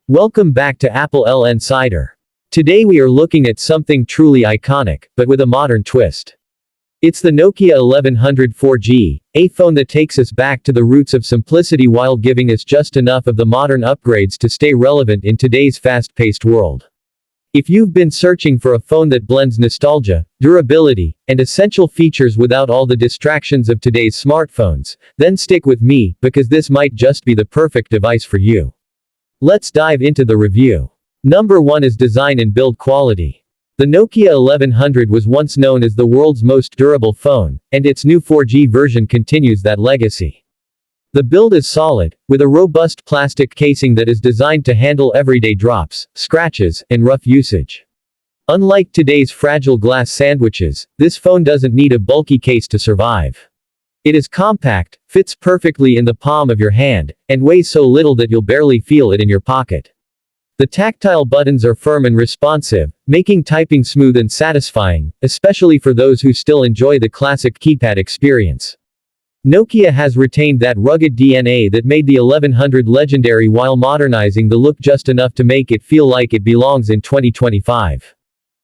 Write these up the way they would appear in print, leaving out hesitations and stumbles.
Welcome back to applelnsider. Today we are looking at something truly iconic, but with a modern twist. It's the Nokia 1100 4G, a phone that takes us back to the roots of simplicity while giving us just enough of the modern upgrades to stay relevant in today's fast-paced world. If you've been searching for a phone that blends nostalgia, durability, and essential features without all the distractions of today's smartphones, then stick with me, because this might just be the perfect device for you. Let's dive into the review. Number 1 is design and build quality. The Nokia 1100 was once known as the world's most durable phone, and its new 4G version continues that legacy. The build is solid, with a robust plastic casing that is designed to handle everyday drops, scratches, and rough usage. Unlike today's fragile glass sandwiches, this phone doesn't need a bulky case to survive. It is compact, fits perfectly in the palm of your hand, and weighs so little that you'll barely feel it in your pocket. The tactile buttons are firm and responsive, making typing smooth and satisfying, especially for those who still enjoy the classic keypad experience. Nokia has retained that rugged DNA that made the 1100 legendary while modernizing the look just enough to make it feel like it belongs in 2025.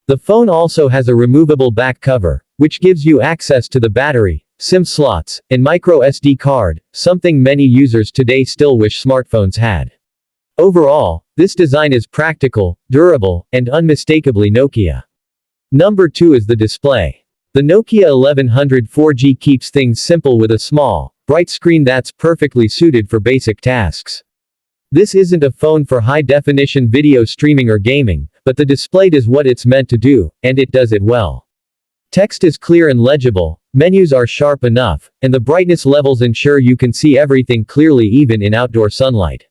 The phone also has a removable back cover, which gives you access to the battery, SIM slots, and micro SD card, something many users today still wish smartphones had. Overall, this design is practical, durable, and unmistakably Nokia. Number 2 is the display. The Nokia 1100 4G keeps things simple with a small, bright screen that's perfectly suited for basic tasks. This isn't a phone for high-definition video streaming or gaming, but the display does what it's meant to do, and it does it well. Text is clear and legible, menus are sharp enough, and the brightness levels ensure you can see everything clearly even in outdoor sunlight.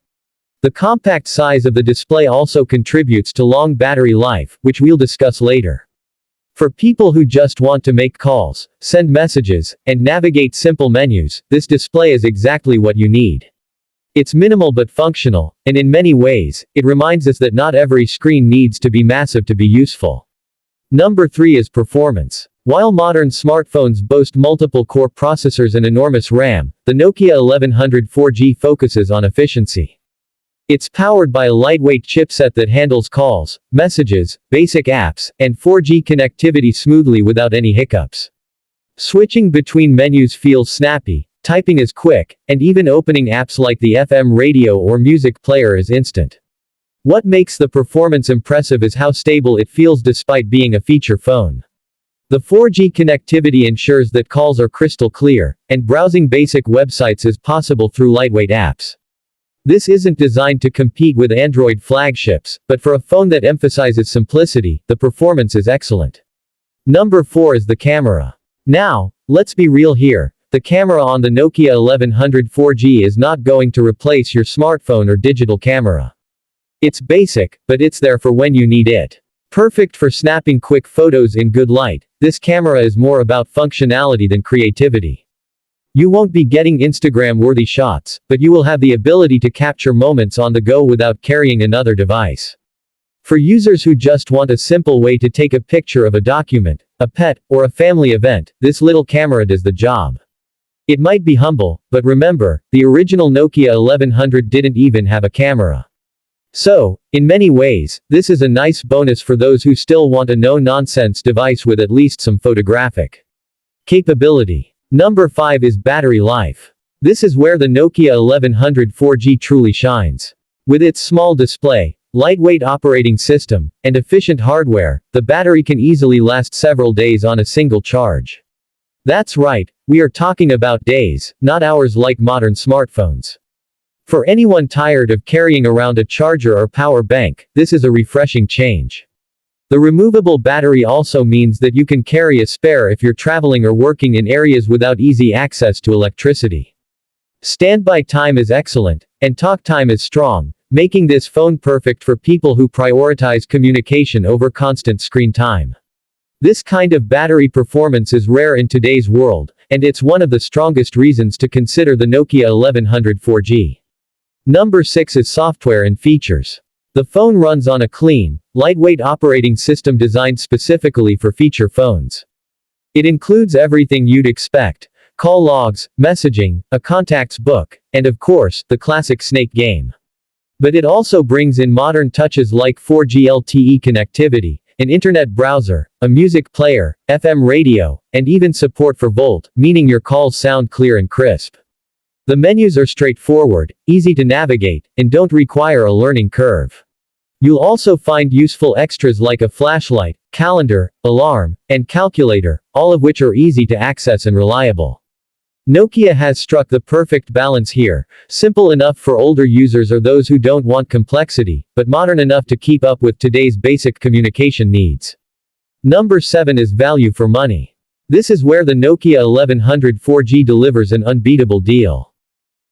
The compact size of the display also contributes to long battery life, which we'll discuss later. For people who just want to make calls, send messages, and navigate simple menus, this display is exactly what you need. It's minimal but functional, and in many ways, it reminds us that not every screen needs to be massive to be useful. Number 3 is performance. While modern smartphones boast multiple core processors and enormous RAM, the Nokia 1100 4G focuses on efficiency. It's powered by a lightweight chipset that handles calls, messages, basic apps, and 4G connectivity smoothly without any hiccups. Switching between menus feels snappy, typing is quick, and even opening apps like the FM radio or music player is instant. What makes the performance impressive is how stable it feels despite being a feature phone. The 4G connectivity ensures that calls are crystal clear, and browsing basic websites is possible through lightweight apps. This isn't designed to compete with Android flagships, but for a phone that emphasizes simplicity, the performance is excellent. Number 4 is the camera. Now, let's be real here, the camera on the Nokia 1100 4G is not going to replace your smartphone or digital camera. It's basic, but it's there for when you need it. Perfect for snapping quick photos in good light, this camera is more about functionality than creativity. You won't be getting Instagram-worthy shots, but you will have the ability to capture moments on the go without carrying another device. For users who just want a simple way to take a picture of a document, a pet, or a family event, this little camera does the job. It might be humble, but remember, the original Nokia 1100 didn't even have a camera. So, in many ways, this is a nice bonus for those who still want a no-nonsense device with at least some photographic capability. Number 5 is battery life. This is where the Nokia 1100 4G truly shines. With its small display, lightweight operating system, and efficient hardware, the battery can easily last several days on a single charge. That's right, we are talking about days, not hours like modern smartphones. For anyone tired of carrying around a charger or power bank, this is a refreshing change. The removable battery also means that you can carry a spare if you're traveling or working in areas without easy access to electricity. Standby time is excellent, and talk time is strong, making this phone perfect for people who prioritize communication over constant screen time. This kind of battery performance is rare in today's world, and it's one of the strongest reasons to consider the Nokia 1100 4G. Number 6 is software and features. The phone runs on a clean, lightweight operating system designed specifically for feature phones. It includes everything you'd expect: call logs, messaging, a contacts book, and of course, the classic Snake game. But it also brings in modern touches like 4G LTE connectivity, an internet browser, a music player, FM radio, and even support for VoLTE, meaning your calls sound clear and crisp. The menus are straightforward, easy to navigate, and don't require a learning curve. You'll also find useful extras like a flashlight, calendar, alarm, and calculator, all of which are easy to access and reliable. Nokia has struck the perfect balance here, simple enough for older users or those who don't want complexity, but modern enough to keep up with today's basic communication needs. Number 7 is value for money. This is where the Nokia 1100 4G delivers an unbeatable deal.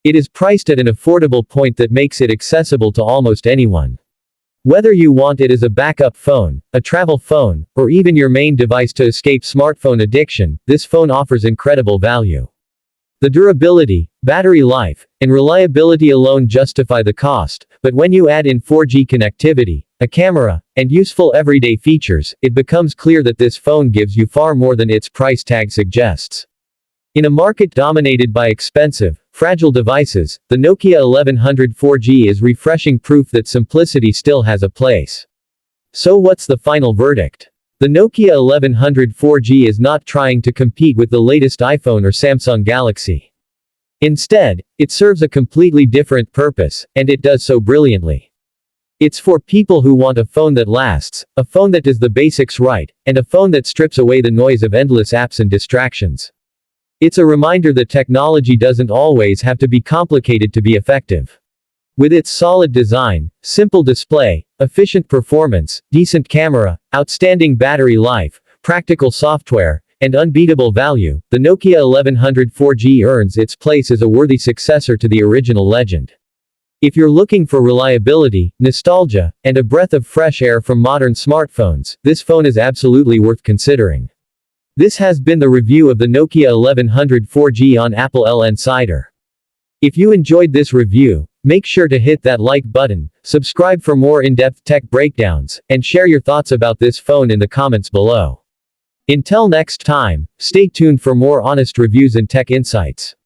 It is priced at an affordable point that makes it accessible to almost anyone. Whether you want it as a backup phone, a travel phone, or even your main device to escape smartphone addiction, this phone offers incredible value. The durability, battery life, and reliability alone justify the cost, but when you add in 4G connectivity, a camera, and useful everyday features, it becomes clear that this phone gives you far more than its price tag suggests. In a market dominated by expensive, fragile devices, the Nokia 1100 4G is refreshing proof that simplicity still has a place. So what's the final verdict? The Nokia 1100 4G is not trying to compete with the latest iPhone or Samsung Galaxy. Instead, it serves a completely different purpose, and it does so brilliantly. It's for people who want a phone that lasts, a phone that does the basics right, and a phone that strips away the noise of endless apps and distractions. It's a reminder that technology doesn't always have to be complicated to be effective. With its solid design, simple display, efficient performance, decent camera, outstanding battery life, practical software, and unbeatable value, the Nokia 1100 4G earns its place as a worthy successor to the original legend. If you're looking for reliability, nostalgia, and a breath of fresh air from modern smartphones, this phone is absolutely worth considering. This has been the review of the Nokia 1100 4G on applelnsider. If you enjoyed this review, make sure to hit that like button, subscribe for more in-depth tech breakdowns, and share your thoughts about this phone in the comments below. Until next time, stay tuned for more honest reviews and tech insights.